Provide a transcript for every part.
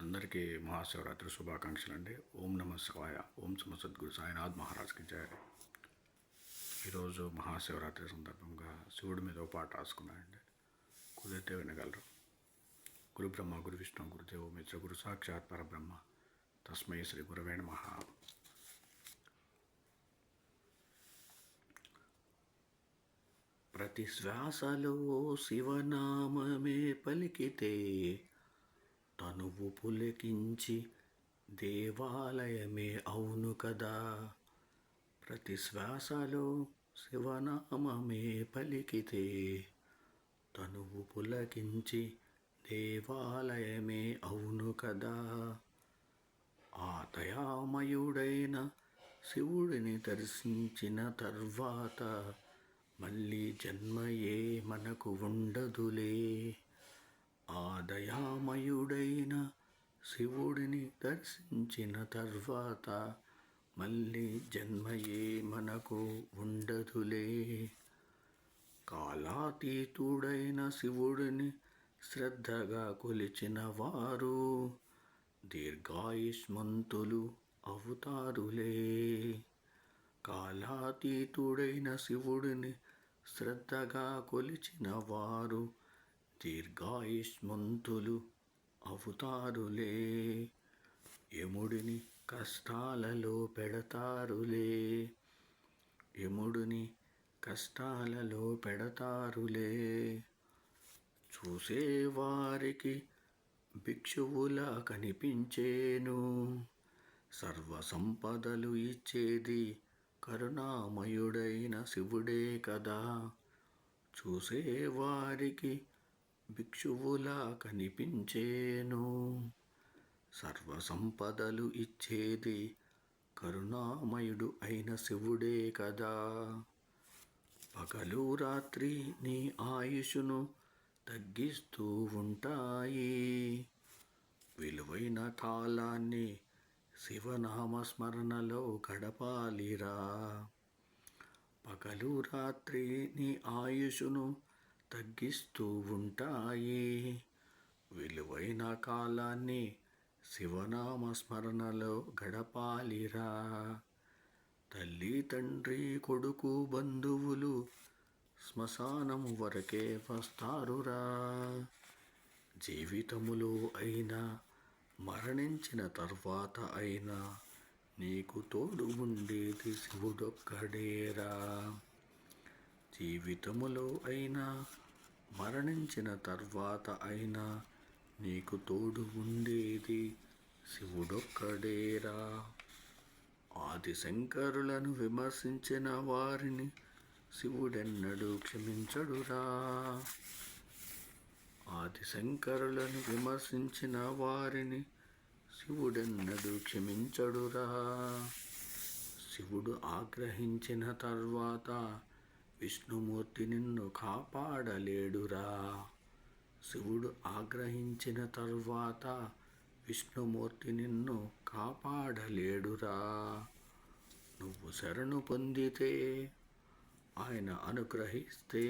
అందరికీ మహాశివరాత్రి శుభాకాంక్షలు అండి. ఓం నమ శివాయ. ఓం సమ సద్గురు సాయినాథ్ మహారాజ్కి జయ. ఈరోజు మహాశివరాత్రి సందర్భంగా శివుడి మీద ఒక పాట రాసుకున్నానండి. కుదిరితే వినగలరు. గురు బ్రహ్మ గురు విష్ణు గురుదేవో మిత్ర గురు సాక్షాత్ పరబ్రహ్మ తస్మై శ్రీ గురవే నమః. ప్రతి శ్వాసలో శివనామమే పలికితే తనువు పులకించి దేవాలయమే అవును కదా. ప్రతి శ్వాసలో శివనామమే పలికితే తనువు పులకించి దేవాలయమే అవును కదా. ఆ దయామయుడైన శివుడిని దర్శించిన తర్వాత మళ్ళీ జన్మయే మనకు ఉండదులే. ఆ దయామయుడైన శివుడిని దర్శించిన తర్వాత మళ్ళీ జన్మయే మనకు ఉండదులే. కాలాతీతుడైన శివుడిని శ్రద్ధగా కొలిచిన వారు దీర్ఘాయుష్మంతులు అవుతారులే. కాలాతీతుడైన శివుడిని శ్రద్ధగా కొలిచిన వారు దీర్ఘాయుష్మంతులు అవుతారులే. యముడిని కష్టాలలో పెడతారులే. యముడిని కష్టాలలో పెడతారులే. చూసేవారికి భిక్షువులా కనిపించేను. సర్వ సంపదలు ఇచ్చేది కరుణామయుడైన శివుడే కదా. చూసేవారికి భిక్షువులా కనిపించేను. సర్వ సంపదలు ఇచ్చేది కరుణామయుడు అయిన శివుడే కదా. పగలు రాత్రి నీ ఆయుషును తగ్గిస్తూ ఉంటాయి. విలువైన కాలాన్ని శివనామస్మరణలో గడపాలిరా. పగలు రాత్రి నీ ఆయుషును తగ్గిస్తూ ఉంటాయి. విలువైన కాలాన్ని శివనామస్మరణలో గడపాలిరా. తల్లి తండ్రి కొడుకు బంధువులు శ్మశానము వరకే వస్తారురా. జీవితములో అయినా మరణించిన తర్వాత అయినా నీకు తోడు ఉండేది శివుడొక్కడేరా. జీవితములో అయినా మరణించిన తర్వాత అయినా నీకు తోడు ఉండేది శివుడొక్కడేరా. ఆదిశంకరులను విమర్శించిన వారిని శివుడెన్నడూ క్షమించడురా. ఆదిశంకరులను విమర్శించిన వారిని శివుడెన్నడూ క్షమించడురా. శివుడు ఆగ్రహించిన తర్వాత విష్ణుమూర్తి నిన్ను కాపాడలేడురా. శివుడు ఆగ్రహించిన తర్వాత విష్ణుమూర్తి నిన్ను కాపాడలేడురా. నువ్వు శరణు పొందితే ఆయన అనుగ్రహిస్తే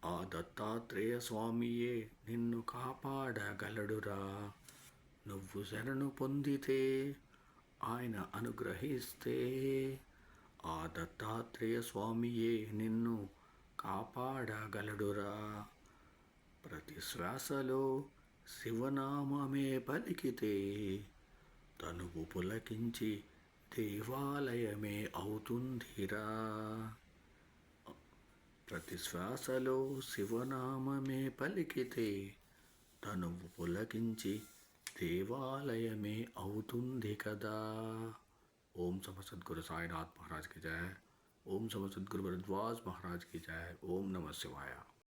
ఆ దత్తాత్రేయ స్వామియే నిన్ను కాపాడగలడురా. నువ్వు శరణు పొందితే ఆయన అనుగ్రహిస్తే ఆ దత్తాత్రేయ స్వామియే నిన్ను కాపాడగలడురా. ప్రతి శ్వాసలో శివనామమే పలికితే తనువు పులకించి దేవాలయమే అవుతుందిరా. ప్రతి శ్వాసలో శివనామమే పలికితే తనువు పులకించి దేవాలయమే అవుతుంది కదా. ఓం సమ సద్గురు సాయినాథ్ మహారాజ్ की जय. ओम सम सद्गुरु भरद्वाज महाराज की जय. ओम नमः शिवाय.